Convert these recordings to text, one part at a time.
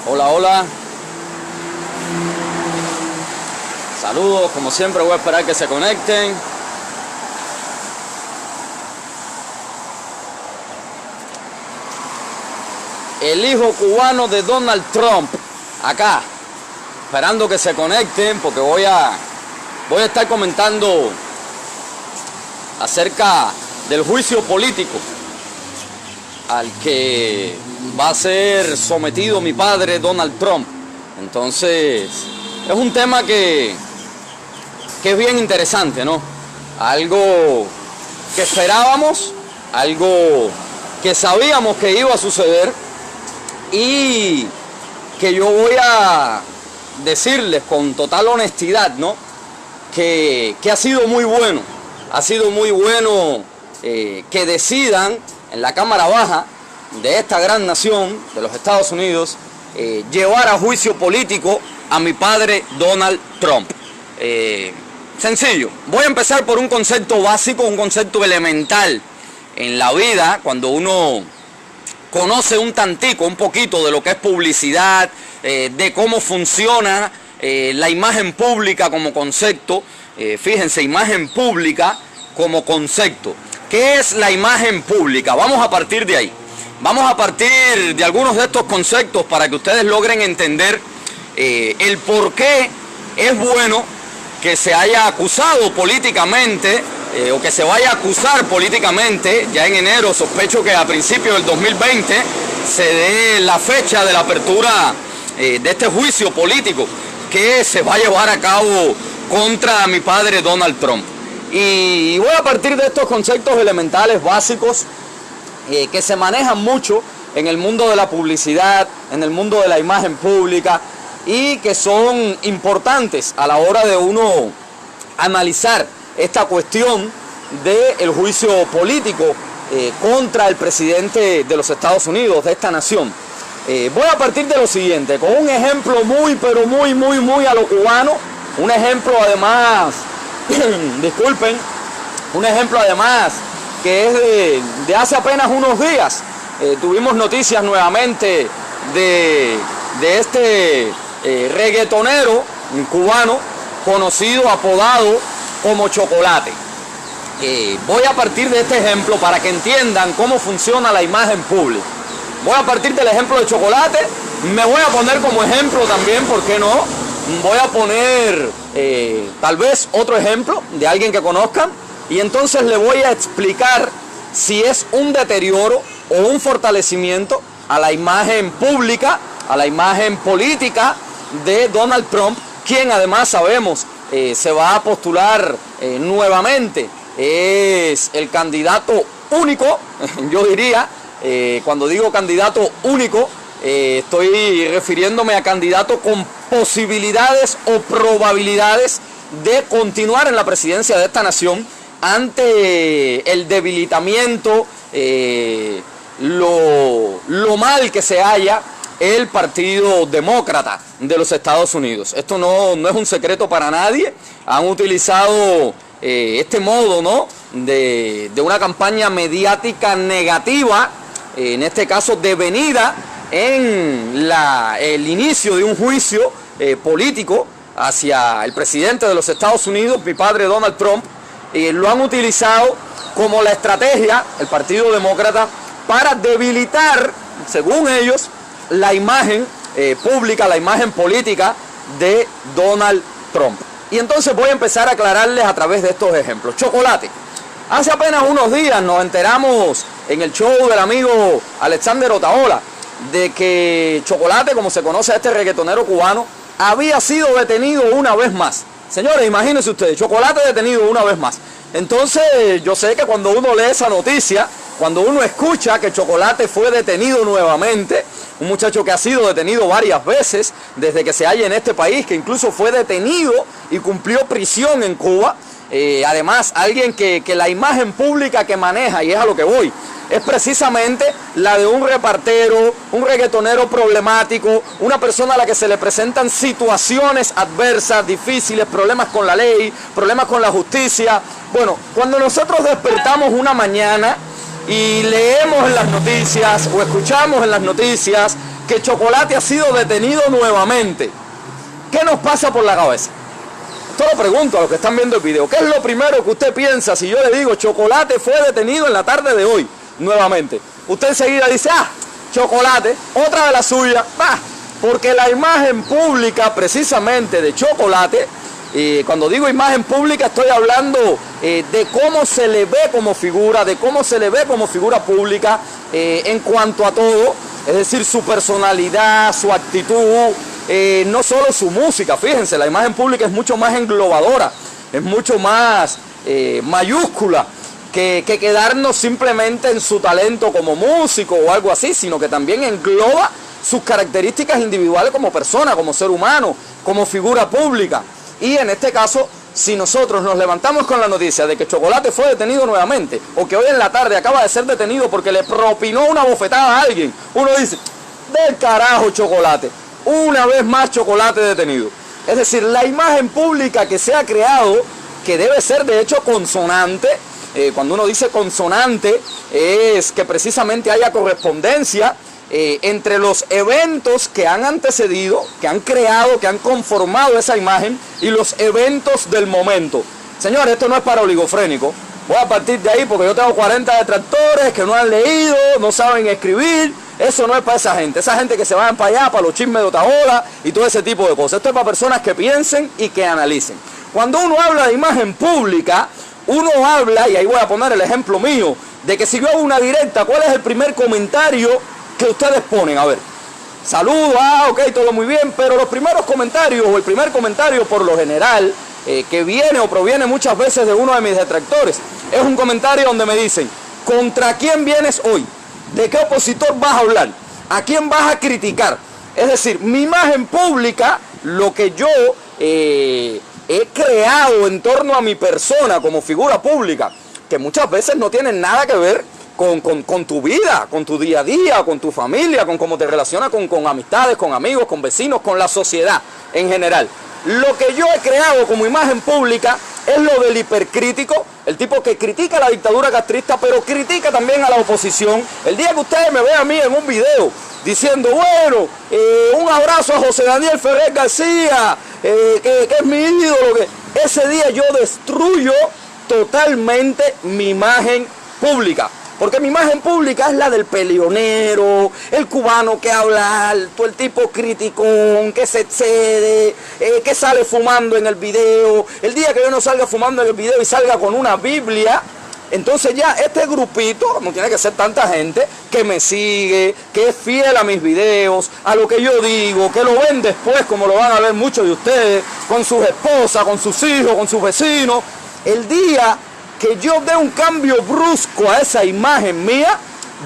Hola, hola. Saludos, como siempre voy a esperar que se conecten. El hijo cubano de Donald Trump, acá, esperando que se conecten porque voy a estar comentando acerca del juicio político al que va a ser sometido mi padre Donald Trump. Entonces, es un tema que es bien interesante, ¿no? Algo que esperábamos, algo que sabíamos que iba a suceder y que yo voy a decirles con total honestidad, ¿no? Que ha sido muy bueno. Ha sido muy bueno que decidan en la Cámara Baja de esta gran nación, de los Estados Unidos, llevar a juicio político a mi padre Donald Trump. Sencillo, voy a empezar por un concepto básico, un concepto elemental en la vida. Cuando uno conoce un tantico, un poquito de lo que es publicidad, de cómo funciona la imagen pública como concepto. Fíjense, imagen pública como concepto. ¿Qué es la imagen pública? Vamos a partir de ahí. Vamos a partir de algunos de estos conceptos para que ustedes logren entender el por qué es bueno que se haya acusado políticamente o que se vaya a acusar políticamente. Ya en enero, sospecho que a principios del 2020 se dé la fecha de la apertura de este juicio político que se va a llevar a cabo contra mi padre Donald Trump. Y voy a partir de estos conceptos elementales básicos que se manejan mucho en el mundo de la publicidad, en el mundo de la imagen pública, y que son importantes a la hora de uno analizar esta cuestión del juicio político contra el presidente de los Estados Unidos, de esta nación. Voy a partir de lo siguiente, con un ejemplo muy, pero muy a lo cubano, un ejemplo además, disculpen, un ejemplo además que es de hace apenas unos días. Tuvimos noticias nuevamente de este reggaetonero cubano conocido, apodado como Chocolate. Voy a partir de este ejemplo para que entiendan cómo funciona la imagen pública. Voy a partir del ejemplo de Chocolate, me voy a poner como ejemplo también, ¿por qué no? Voy a poner tal vez otro ejemplo de alguien que conozcan y entonces le voy a explicar si es un deterioro o un fortalecimiento a la imagen pública, a la imagen política de Donald Trump, quien además sabemos se va a postular nuevamente. Es el candidato único, yo diría, cuando digo candidato único, estoy refiriéndome a candidato con posibilidades o probabilidades de continuar en la presidencia de esta nación ante el debilitamiento, lo mal que se halla el Partido Demócrata de los Estados Unidos. Esto no es un secreto para nadie. Han utilizado este modo, ¿no?, de una campaña mediática negativa, en este caso devenida en el inicio de un juicio político hacia el presidente de los Estados Unidos, mi padre Donald Trump. Lo han utilizado como la estrategia, el Partido Demócrata, para debilitar, según ellos, la imagen pública, la imagen política de Donald Trump. Y entonces voy a empezar a aclararles a través de estos ejemplos. Chocolate. Hace apenas unos días nos enteramos en el show del amigo Alexander Otaola de que Chocolate, como se conoce a este reggaetonero cubano, había sido detenido una vez más. Señores, imagínense ustedes, Chocolate detenido una vez más. Entonces, yo sé que cuando uno lee esa noticia, cuando uno escucha que Chocolate fue detenido nuevamente, un muchacho que ha sido detenido varias veces desde que se halla en este país, que incluso fue detenido y cumplió prisión en Cuba, además alguien que la imagen pública que maneja, y es a lo que voy, es precisamente la de un repartero, un reggaetonero problemático, una persona a la que se le presentan situaciones adversas, difíciles, problemas con la ley, problemas con la justicia. Bueno, cuando nosotros despertamos una mañana y leemos en las noticias o escuchamos en las noticias que Chocolate ha sido detenido nuevamente, ¿qué nos pasa por la cabeza? Esto lo pregunto a los que están viendo el video. ¿Qué es lo primero que usted piensa si yo le digo Chocolate fue detenido en la tarde de hoy nuevamente? Usted enseguida dice, Chocolate, otra de las suyas. Porque la imagen pública precisamente de Chocolate, cuando digo imagen pública estoy hablando de cómo se le ve como figura, de cómo se le ve como figura pública en cuanto a todo, es decir, su personalidad, su actitud, no solo su música. Fíjense, la imagen pública es mucho más englobadora, es mucho más mayúscula que quedarnos simplemente en su talento como músico o algo así, sino que también engloba sus características individuales como persona, como ser humano, como figura pública. Y en este caso, si nosotros nos levantamos con la noticia de que Chocolate fue detenido nuevamente, o que hoy en la tarde acaba de ser detenido porque le propinó una bofetada a alguien, uno dice, del carajo Chocolate, una vez más Chocolate detenido. Es decir, la imagen pública que se ha creado, que debe ser de hecho consonante, cuando uno dice consonante, es que precisamente haya correspondencia entre los eventos que han antecedido, que han creado, que han conformado esa imagen y los eventos del momento. Señores, esto no es para oligofrénico. Voy a partir de ahí porque yo tengo 40 detractores que no han leído, no saben escribir. Eso no es para esa gente que se vayan para allá, para los chismes de Otaola y todo ese tipo de cosas. Esto es para personas que piensen y que analicen. Cuando uno habla de imagen pública, uno habla, y ahí voy a poner el ejemplo mío, de que si yo hago una directa, ¿cuál es el primer comentario que ustedes ponen? A ver, saludos, ok, todo muy bien, pero los primeros comentarios, o el primer comentario por lo general, que viene o proviene muchas veces de uno de mis detractores, es un comentario donde me dicen, ¿contra quién vienes hoy? ¿De qué opositor vas a hablar? ¿A quién vas a criticar? Es decir, mi imagen pública, lo que yo he creado en torno a mi persona como figura pública, que muchas veces no tienen nada que ver con tu vida, con tu día a día, con tu familia, con cómo te relacionas con amistades, con amigos, con vecinos, con la sociedad en general. Lo que yo he creado como imagen pública es lo del hipercrítico, el tipo que critica la dictadura castrista, pero critica también a la oposición. El día que ustedes me vean a mí en un video diciendo, bueno, un abrazo a José Daniel Ferrer García, que es mi ídolo, ese día yo destruyo totalmente mi imagen pública. Porque mi imagen pública es la del peleonero, el cubano que habla alto, el tipo criticón, que se excede, que sale fumando en el video. El día que yo no salga fumando en el video y salga con una Biblia, entonces ya este grupito, no tiene que ser tanta gente, que me sigue, que es fiel a mis videos, a lo que yo digo, que lo ven después, como lo van a ver muchos de ustedes, con sus esposas, con sus hijos, con sus vecinos. El día que yo dé un cambio brusco a esa imagen mía,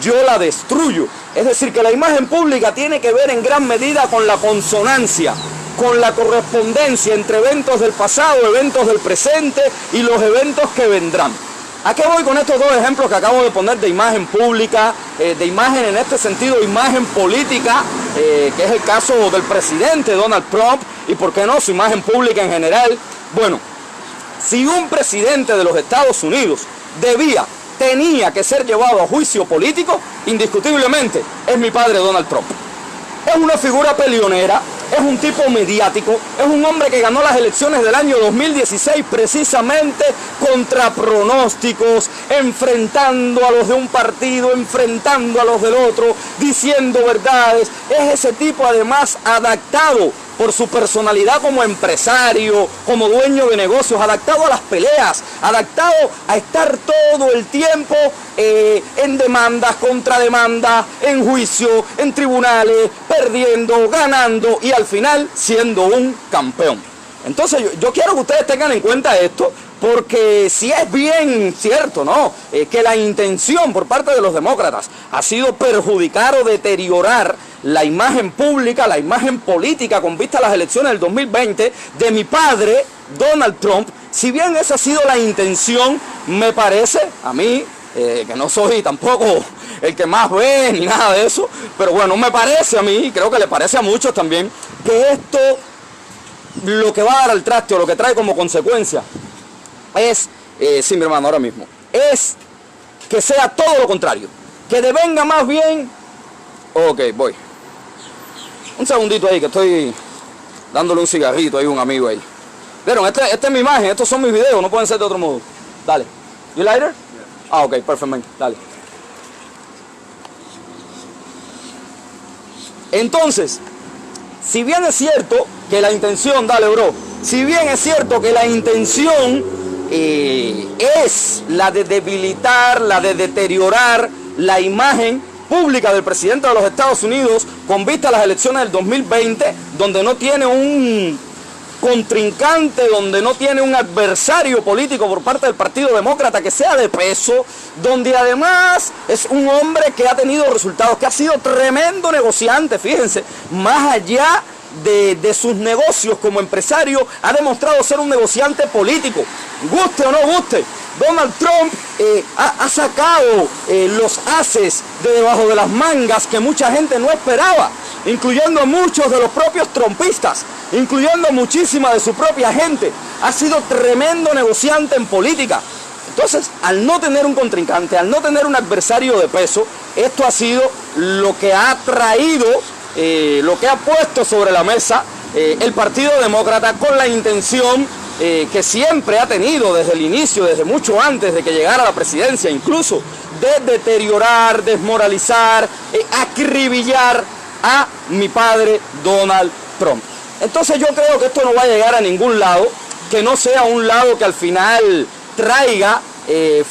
yo la destruyo. Es decir, que la imagen pública tiene que ver en gran medida con la consonancia, con la correspondencia entre eventos del pasado, eventos del presente y los eventos que vendrán. ¿A qué voy con estos dos ejemplos que acabo de poner de imagen pública, de imagen en este sentido, imagen política, que es el caso del presidente Donald Trump y por qué no su imagen pública en general? Bueno, si un presidente de los Estados Unidos tenía que ser llevado a juicio político, indiscutiblemente es mi padre Donald Trump. Es una figura peleonera, es un tipo mediático, es un hombre que ganó las elecciones del año 2016 precisamente contra pronósticos, enfrentando a los de un partido, enfrentando a los del otro, diciendo verdades. Es ese tipo además adaptado por su personalidad como empresario, como dueño de negocios, adaptado a las peleas, adaptado a estar todo el tiempo en demandas, contrademandas, en juicio, en tribunales, perdiendo, ganando y al final siendo un campeón. Entonces yo quiero que ustedes tengan en cuenta esto, porque si es bien cierto, ¿no?, que la intención por parte de los demócratas ha sido perjudicar o deteriorar la imagen pública, la imagen política con vista a las elecciones del 2020 de mi padre, Donald Trump, si bien esa ha sido la intención, me parece a mí, que no soy tampoco el que más ve ni nada de eso, pero bueno, me parece a mí, creo que le parece a muchos también, que esto lo que va a dar al traste o lo que trae como consecuencia es, sí mi hermano, ahora mismo, es que sea todo lo contrario, que devenga más bien, ok, voy. Un segundito ahí, que estoy dándole un cigarrito ahí a un amigo ahí. ¿Vieron? Esta es mi imagen, estos son mis videos, no pueden ser de otro modo. Dale. You lighter? Ah, ok, perfectamente. Dale. Entonces, si bien es cierto que la intención, dale bro, si bien es cierto que la intención es la de debilitar, la de deteriorar la imagen pública del presidente de los Estados Unidos con vista a las elecciones del 2020, donde no tiene un contrincante, donde no tiene un adversario político por parte del Partido Demócrata que sea de peso, donde además es un hombre que ha tenido resultados, que ha sido tremendo negociante, fíjense, más allá de sus negocios como empresario, ha demostrado ser un negociante político, guste o no guste. Donald Trump ha sacado los ases de debajo de las mangas que mucha gente no esperaba, incluyendo a muchos de los propios trumpistas, incluyendo muchísima de su propia gente. Ha sido tremendo negociante en política. Entonces, al no tener un contrincante, al no tener un adversario de peso, esto ha sido lo que ha traído, lo que ha puesto sobre la mesa el Partido Demócrata con la intención que siempre ha tenido desde el inicio, desde mucho antes de que llegara a la presidencia, incluso de deteriorar, desmoralizar, acribillar a mi padre Donald Trump. Entonces yo creo que esto no va a llegar a ningún lado, que no sea un lado que al final traiga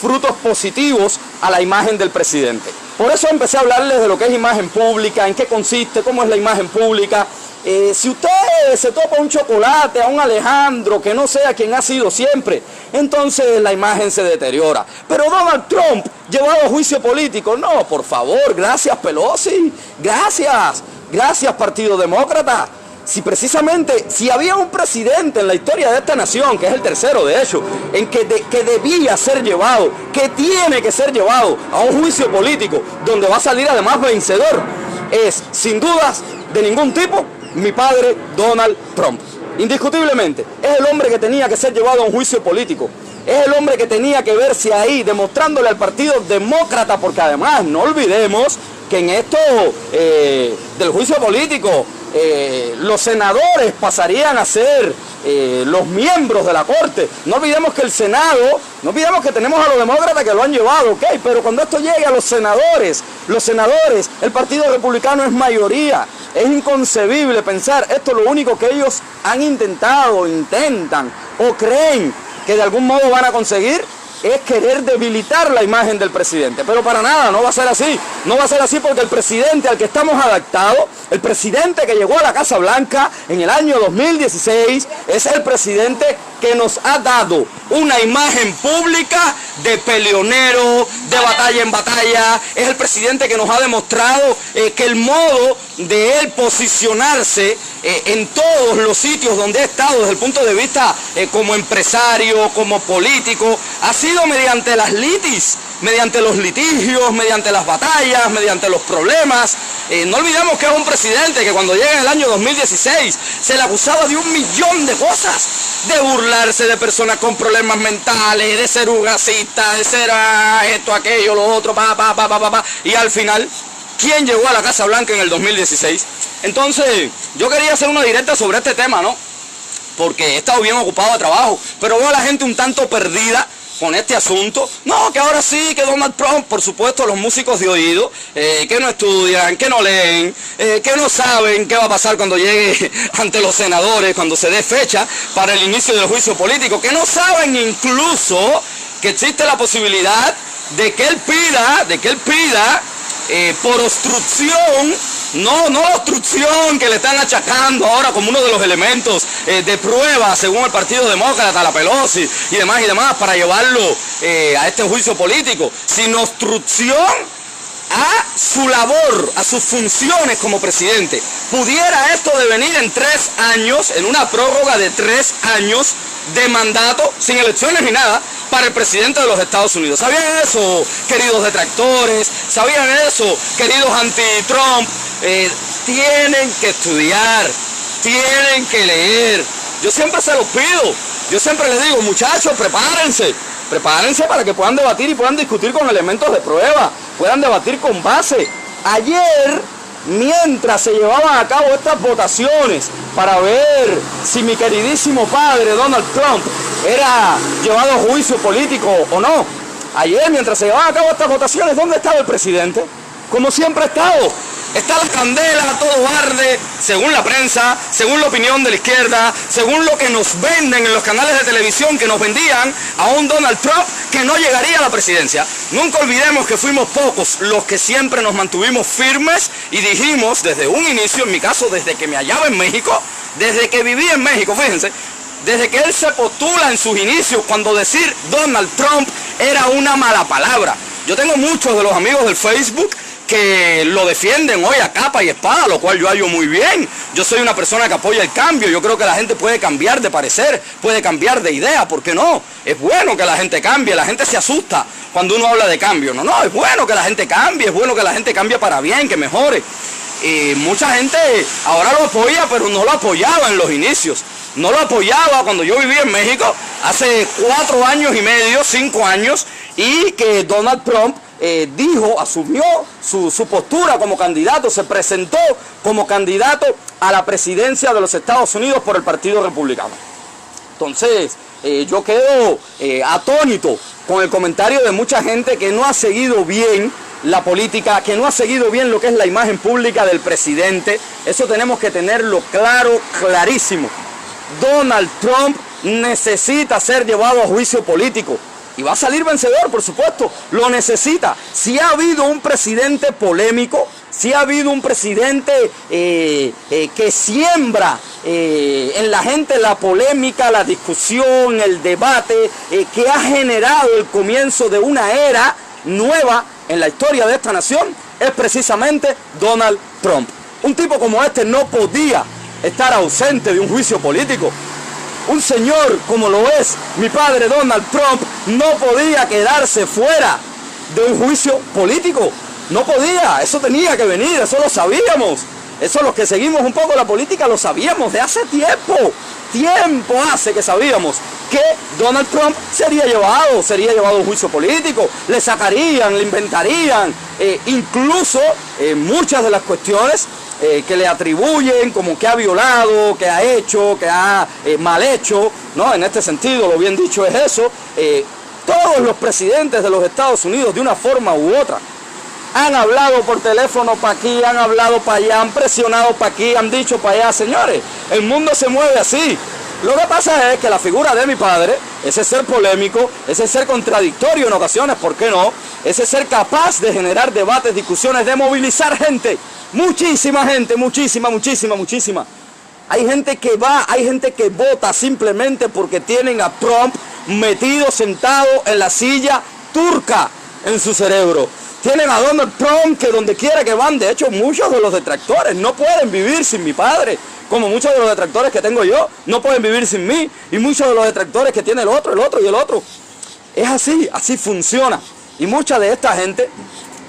frutos positivos a la imagen del presidente. Por eso empecé a hablarles de lo que es imagen pública, en qué consiste, cómo es la imagen pública. Si usted se topa un chocolate a un Alejandro que no sea quien ha sido siempre, entonces la imagen se deteriora. Pero Donald Trump llevado a juicio político, no, por favor, gracias Pelosi, gracias Partido Demócrata. Si precisamente, si había un presidente en la historia de esta nación, que es el tercero de hecho, en que debía ser llevado, que tiene que ser llevado a un juicio político, donde va a salir además vencedor, es sin dudas de ningún tipo mi padre Donald Trump. Indiscutiblemente, es el hombre que tenía que ser llevado a un juicio político. Es el hombre que tenía que verse ahí demostrándole al Partido Demócrata, porque además no olvidemos que en esto del juicio político los senadores pasarían a ser los miembros de la Corte. No olvidemos que el Senado, no olvidemos que tenemos a los demócratas que lo han llevado, ok, pero cuando esto llegue a los senadores, el Partido Republicano es mayoría. Es inconcebible pensar, esto es lo único que ellos han intentado, intentan o creen que de algún modo van a conseguir, es querer debilitar la imagen del presidente. Pero para nada, no va a ser así. No va a ser así porque el presidente al que estamos adaptados, el presidente que llegó a la Casa Blanca en el año 2016, es el presidente que nos ha dado una imagen pública de peleonero, de batalla en batalla. Es el presidente que nos ha demostrado que el modo de él posicionarse en todos los sitios donde ha estado desde el punto de vista como empresario, como político, ha sido mediante las litis, mediante los litigios, mediante las batallas, mediante los problemas. No olvidemos que es un presidente que cuando llega en el año 2016 se le acusaba de 1.000.000 de cosas, de burlarse de personas con problemas mentales, de ser un racista, de ser esto, aquello, lo otro, y al final, ¿quién llegó a la Casa Blanca en el 2016? Entonces, yo quería hacer una directa sobre este tema, ¿no? Porque he estado bien ocupado de trabajo, pero veo a la gente un tanto perdida con este asunto. No, que ahora sí, que Donald Trump, por supuesto, los músicos de oído, que no estudian, que no leen, que no saben qué va a pasar cuando llegue ante los senadores, cuando se dé fecha para el inicio del juicio político, que no saben incluso que existe la posibilidad de que él pida por obstrucción, no la obstrucción que le están achacando ahora como uno de los elementos de prueba según el Partido Demócrata, la Pelosi y demás, para llevarlo a este juicio político, sino obstrucción a su labor, a sus funciones como presidente. Pudiera esto devenir en 3 años, en una prórroga de 3 años de mandato, sin elecciones ni nada, para el presidente de los Estados Unidos. ¿Sabían eso, queridos detractores? ¿Sabían eso, queridos anti-Trump? Tienen que estudiar, tienen que leer. Yo siempre se los pido, yo siempre les digo, muchachos, prepárense para que puedan debatir y puedan discutir con elementos de prueba, puedan debatir con base. Ayer mientras se llevaban a cabo estas votaciones para ver si mi queridísimo padre Donald Trump era llevado a juicio político o no. Ayer, mientras se llevaban a cabo estas votaciones, ¿dónde estaba el presidente? Como siempre ha estado. Está la candela, todo arde, según la prensa, según la opinión de la izquierda, según lo que nos venden en los canales de televisión que nos vendían a un Donald Trump que no llegaría a la presidencia. Nunca olvidemos que fuimos pocos los que siempre nos mantuvimos firmes y dijimos desde un inicio, en mi caso desde que me hallaba en México, desde que viví en México, fíjense, desde que él se postula en sus inicios, cuando decir Donald Trump era una mala palabra. Yo tengo muchos de los amigos del Facebook que lo defienden hoy a capa y espada, lo cual yo hallo muy bien. Yo soy una persona que apoya el cambio. Yo creo que la gente puede cambiar de parecer, puede cambiar de idea, ¿por qué no? Es bueno que la gente cambie, la gente se asusta cuando uno habla de cambio. No, es bueno que la gente cambie, es bueno que la gente cambie para bien, que mejore. Y mucha gente ahora lo apoya, pero no lo apoyaba en los inicios. No lo apoyaba cuando yo vivía en México hace 4 años y medio, 5 años, y que Donald Trump asumió su postura como candidato, se presentó como candidato a la presidencia de los Estados Unidos por el Partido Republicano. Entonces, yo quedo atónito con el comentario de mucha gente que no ha seguido bien la política, que no ha seguido bien lo que es la imagen pública del presidente. Eso tenemos que tenerlo claro, clarísimo. Donald Trump necesita ser llevado a juicio político. Y va a salir vencedor, por supuesto, lo necesita. Si ha habido un presidente polémico, si ha habido un presidente que siembra en la gente la polémica, la discusión, el debate, que ha generado el comienzo de una era nueva en la historia de esta nación, es precisamente Donald Trump. Un tipo como este no podía estar ausente de un juicio político. Un señor como lo es mi padre Donald Trump no podía quedarse fuera de un juicio político. No podía, eso tenía que venir, eso lo sabíamos. Eso los que seguimos un poco la política lo sabíamos de hace tiempo. Tiempo hace que sabíamos que Donald Trump sería llevado a un juicio político. Le sacarían, le inventarían, incluso muchas de las cuestiones que le atribuyen como que ha violado, que ha hecho, que ha mal hecho, ¿no? En este sentido, lo bien dicho es eso. Todos los presidentes de los Estados Unidos, de una forma u otra, han hablado por teléfono para aquí, han hablado para allá, han presionado para aquí, han dicho para allá. Señores, el mundo se mueve así. Lo que pasa es que la figura de mi padre, ese ser polémico, ese ser contradictorio en ocasiones, ¿por qué no? Ese ser capaz de generar debates, discusiones, de movilizar gente. Muchísima gente, muchísima. Hay gente que va, hay gente que vota simplemente porque tienen a Trump metido, sentado en la silla turca en su cerebro. Tienen a Donald Trump que donde quiera que van, de hecho muchos de los detractores no pueden vivir sin mi padre, como muchos de los detractores que tengo yo no pueden vivir sin mí, y muchos de los detractores que tiene el otro y el otro. Es así, así funciona. Y mucha de esta gente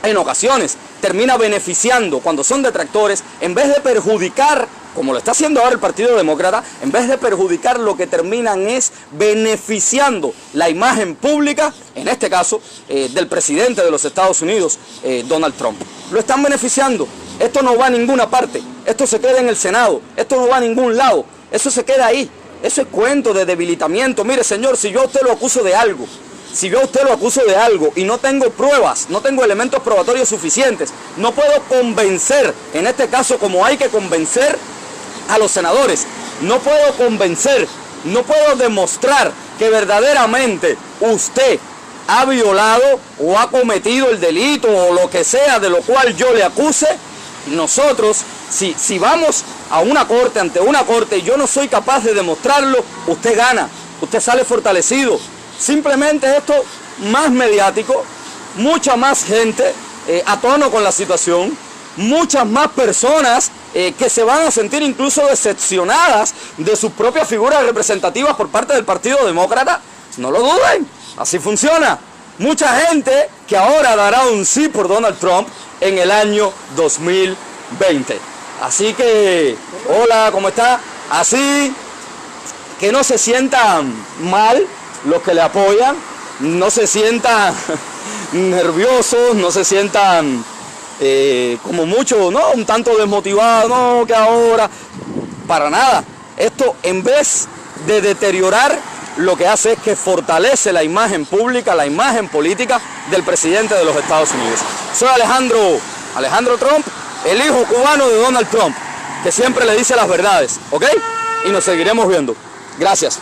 en ocasiones termina beneficiando, cuando son detractores, en vez de perjudicar, como lo está haciendo ahora el Partido Demócrata, en vez de perjudicar, lo que terminan es beneficiando la imagen pública, en este caso, del presidente de los Estados Unidos, Donald Trump. Lo están beneficiando. Esto no va a ninguna parte. Esto se queda en el Senado. Esto no va a ningún lado. Eso se queda ahí. Eso es cuento de debilitamiento. Mire, señor, si yo a usted lo acuso de algo, y no tengo pruebas, no tengo elementos probatorios suficientes, no puedo convencer, en este caso como hay que convencer a los senadores, no puedo convencer, no puedo demostrar que verdaderamente usted ha violado o ha cometido el delito o lo que sea de lo cual yo le acuse. Nosotros, si vamos a una corte, ante una corte, y yo no soy capaz de demostrarlo, usted gana, usted sale fortalecido. Simplemente esto más mediático, mucha más gente a tono con la situación, muchas más personas que se van a sentir incluso decepcionadas de sus propias figuras representativas por parte del Partido Demócrata. No lo duden, así funciona. Mucha gente que ahora dará un sí por Donald Trump en el año 2020. Así que, hola, ¿cómo está? Así que no se sientan mal los que le apoyan, no se sientan nerviosos, no se sientan como mucho, ¿no? Un tanto desmotivado, no, que ahora, para nada. Esto, en vez de deteriorar, lo que hace es que fortalece la imagen pública, la imagen política del presidente de los Estados Unidos. Soy Alejandro Trump, el hijo cubano de Donald Trump, que siempre le dice las verdades, ¿ok? Y nos seguiremos viendo. Gracias.